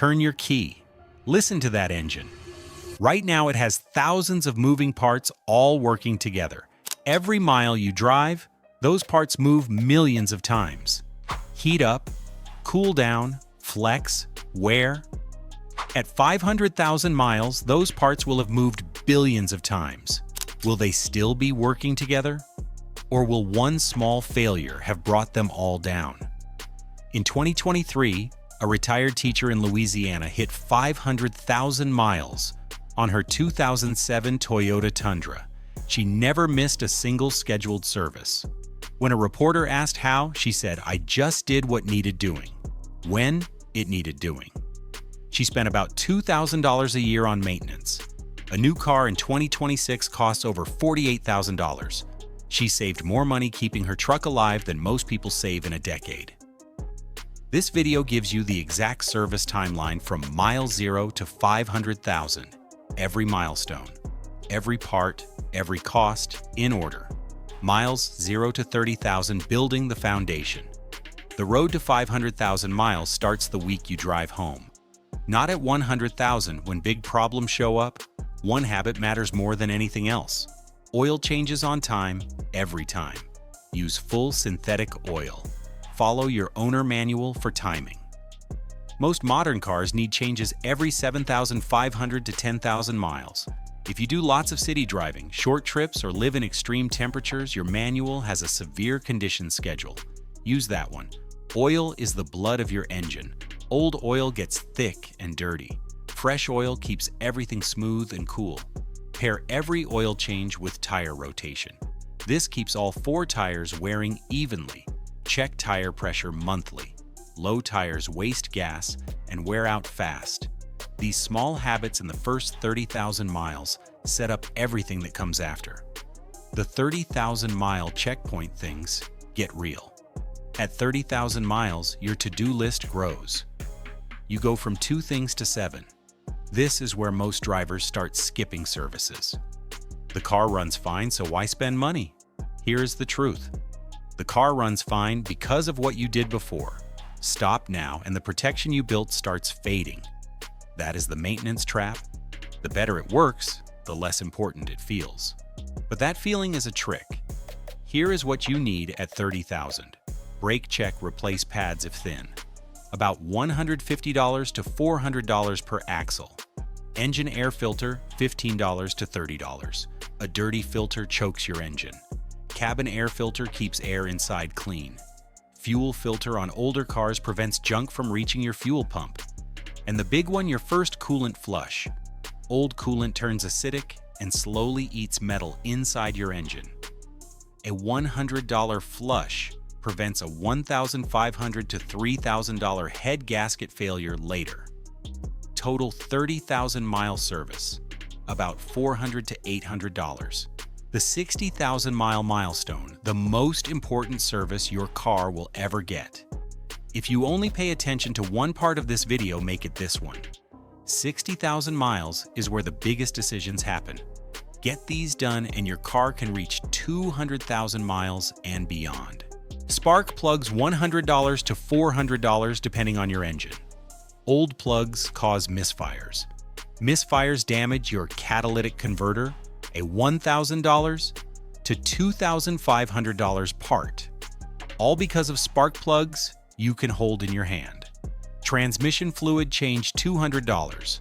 Turn your key. Listen to that engine. Right now it has thousands of moving parts all working together. Every mile you drive, those parts move millions of times. Heat up, cool down, flex, wear. At 500,000 miles, those parts will have moved billions of times. Will they still be working together? Or will one small failure have brought them all down? In 2023, a retired teacher in Louisiana hit 500,000 miles on her 2007 Toyota Tundra. She never missed a single scheduled service. When a reporter asked how, she said, "I just did what needed doing, when it needed doing." She spent about $2,000 a year on maintenance. A new car in 2026 costs over $48,000. She saved more money keeping her truck alive than most people save in a decade. This video gives you the exact service timeline from mile 0 to 500,000. Every milestone, every part, every cost, in order. Miles 0 to 30,000, building the foundation. The road to 500,000 miles starts the week you drive home. Not at 100,000 when big problems show up. One habit matters more than anything else. Oil changes on time, every time. Use full synthetic oil. Follow your owner manual for timing. Most modern cars need changes every 7,500 to 10,000 miles. If you do lots of city driving, short trips, or live in extreme temperatures, your manual has a severe condition schedule. Use that one. Oil is the blood of your engine. Old oil gets thick and dirty. Fresh oil keeps everything smooth and cool. Pair every oil change with tire rotation. This keeps all 4 tires wearing evenly. Check tire pressure monthly. Low tires waste gas and wear out fast. These small habits in the first 30,000 miles set up everything that comes after. The 30,000-mile checkpoint things get real. At 30,000 miles, your to-do list grows. You go from 2 things to 7. This is where most drivers start skipping services. The car runs fine, so why spend money? Here's the truth. The car runs fine because of what you did before. Stop now, and the protection you built starts fading. That is the maintenance trap. The better it works, the less important it feels. But that feeling is a trick. Here is what you need at 30,000. Brake check, replace pads if thin. About $150 to $400 per axle. Engine air filter, $15 to $30. A dirty filter chokes your engine. Cabin air filter keeps air inside clean. Fuel filter on older cars prevents junk from reaching your fuel pump. And the big one, your first coolant flush. Old coolant turns acidic and slowly eats metal inside your engine. A $100 flush prevents a $1,500 to $3,000 head gasket failure later. Total 30,000-mile service, about $400 to $800. The 60,000-mile milestone, the most important service your car will ever get. If you only pay attention to one part of this video, make it this one. 60,000 miles is where the biggest decisions happen. Get these done and your car can reach 200,000 miles and beyond. Spark plugs, $100 to $400 depending on your engine. Old plugs cause misfires. Misfires damage your catalytic converter, a $1,000 to $2,500 part. All because of spark plugs you can hold in your hand. Transmission fluid change, $200.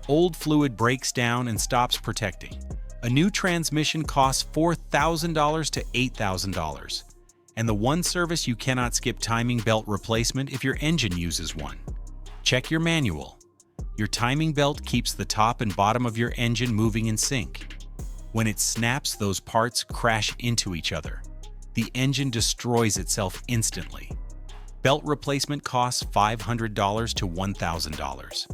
Old fluid breaks down and stops protecting. A new transmission costs $4,000 to $8,000. And the one service you cannot skip, timing belt replacement if your engine uses one. Check your manual. Your timing belt keeps the top and bottom of your engine moving in sync. When it snaps, those parts crash into each other. The engine destroys itself instantly. Belt replacement costs $500 to $1,000.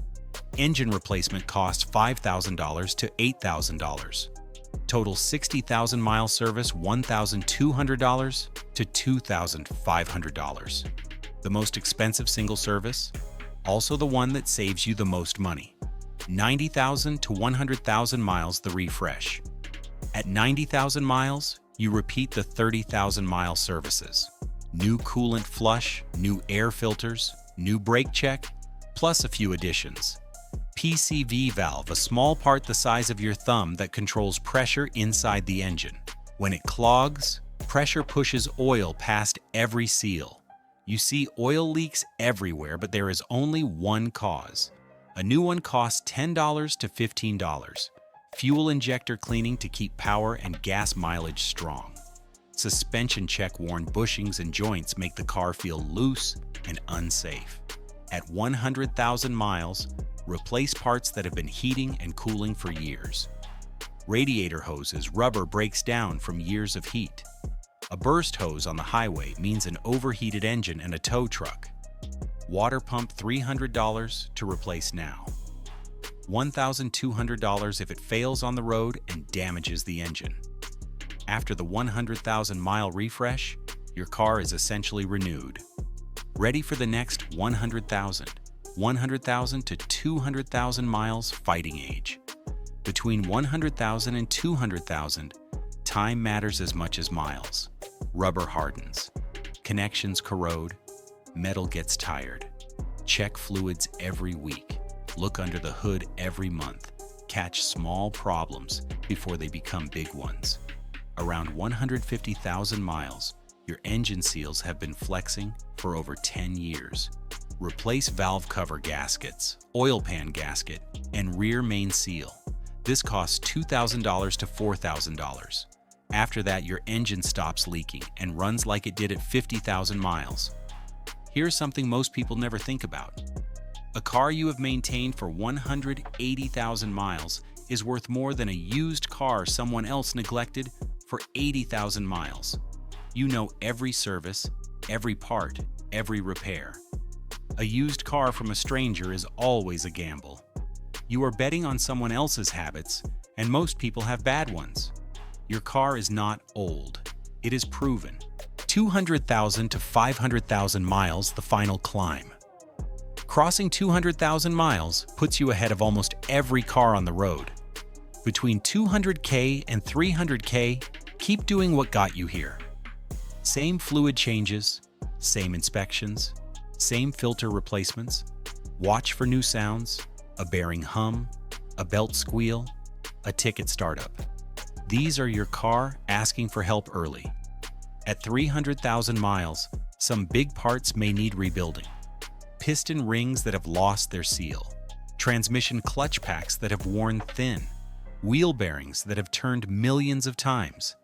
Engine replacement costs $5,000 to $8,000. Total 60,000-mile service, $1,200 to $2,500. The most expensive single service? Also the one that saves you the most money. 90,000 to 100,000 miles, the refresh. At 90,000 miles, you repeat the 30,000-mile services. New coolant flush, new air filters, new brake check, plus a few additions. PCV valve, a small part the size of your thumb that controls pressure inside the engine. When it clogs, pressure pushes oil past every seal. You see oil leaks everywhere, but there is only one cause. A new one costs $10 to $15. Fuel injector cleaning to keep power and gas mileage strong. Suspension check worn bushings and joints make the car feel loose and unsafe. At 100,000 miles, replace parts that have been heating and cooling for years. Radiator hoses, rubber breaks down from years of heat. A burst hose on the highway means an overheated engine and a tow truck. Water pump $300 to replace now. $1,200 if it fails on the road and damages the engine. After the 100,000-mile refresh, your car is essentially renewed. Ready for the next 100,000. 100,000 to 200,000 miles fighting age. Between 100,000 and 200,000, time matters as much as miles. Rubber hardens. Connections corrode. Metal gets tired. Check fluids every week. Look under the hood every month. Catch small problems before they become big ones. Around 150,000 miles, your engine seals have been flexing for over 10 years. Replace valve cover gaskets, oil pan gasket, and rear main seal. This costs $2,000 to $4,000. After that, your engine stops leaking and runs like it did at 50,000 miles. Here's something most people never think about. A car you have maintained for 180,000 miles is worth more than a used car someone else neglected for 80,000 miles. You know every service, every part, every repair. A used car from a stranger is always a gamble. You are betting on someone else's habits, and most people have bad ones. Your car is not old. It is proven. 200,000 to 500,000 miles, the final climb. Crossing 200,000 miles puts you ahead of almost every car on the road. Between 200K and 300K, keep doing what got you here. Same fluid changes, same inspections, same filter replacements. Watch for new sounds, a bearing hum, a belt squeal, a ticket startup. These are your car asking for help early. At 300,000 miles, some big parts may need rebuilding. Piston rings that have lost their seal, transmission clutch packs that have worn thin, wheel bearings that have turned millions of times.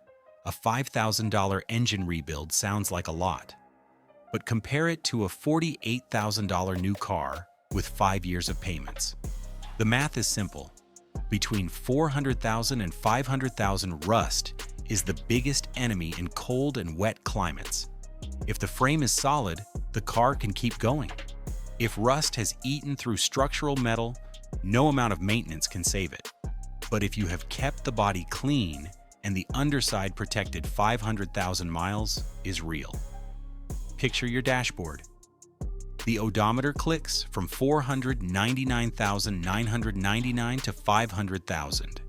A $5,000 engine rebuild sounds like a lot, but compare it to a $48,000 new car with 5 years of payments. The math is simple. Between 400,000 and 500,000, rust is the biggest enemy in cold and wet climates. If the frame is solid, the car can keep going. If rust has eaten through structural metal, no amount of maintenance can save it. But if you have kept the body clean and the underside protected, 500,000 miles is real. Picture your dashboard. The odometer clicks from 499,999 to 500,000.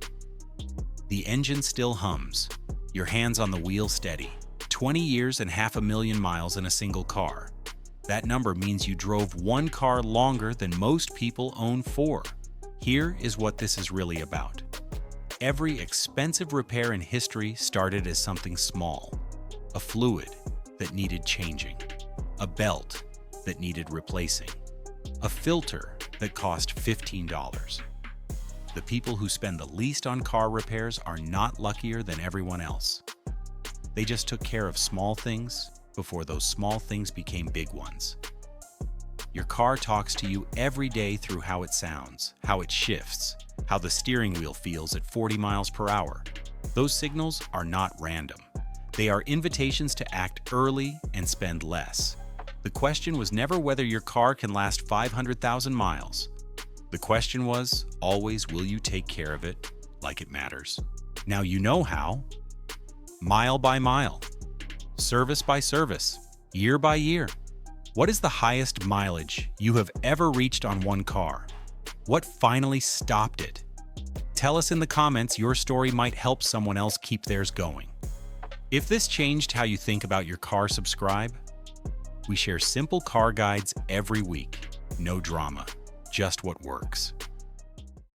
The engine still hums. Your hands on the wheel steady. 20 years and 500,000 miles in a single car. That number means you drove one car longer than most people own 4. Here is what this is really about. Every expensive repair in history started as something small. A fluid that needed changing. A belt that needed replacing. A filter that cost $15. The people who spend the least on car repairs are not luckier than everyone else. They just took care of small things before those small things became big ones. Your car talks to you every day through how it sounds, how it shifts, how the steering wheel feels at 40 miles per hour. Those signals are not random. They are invitations to act early and spend less. The question was never whether your car can last 500,000 miles. The question was always, will you take care of it like it matters? Now you know how. Mile by mile. Service by service. Year by year. What is the highest mileage you have ever reached on one car? What finally stopped it? Tell us in the comments. Your story might help someone else keep theirs going. If this changed how you think about your car, subscribe. We share simple car guides every week. No drama, just what works.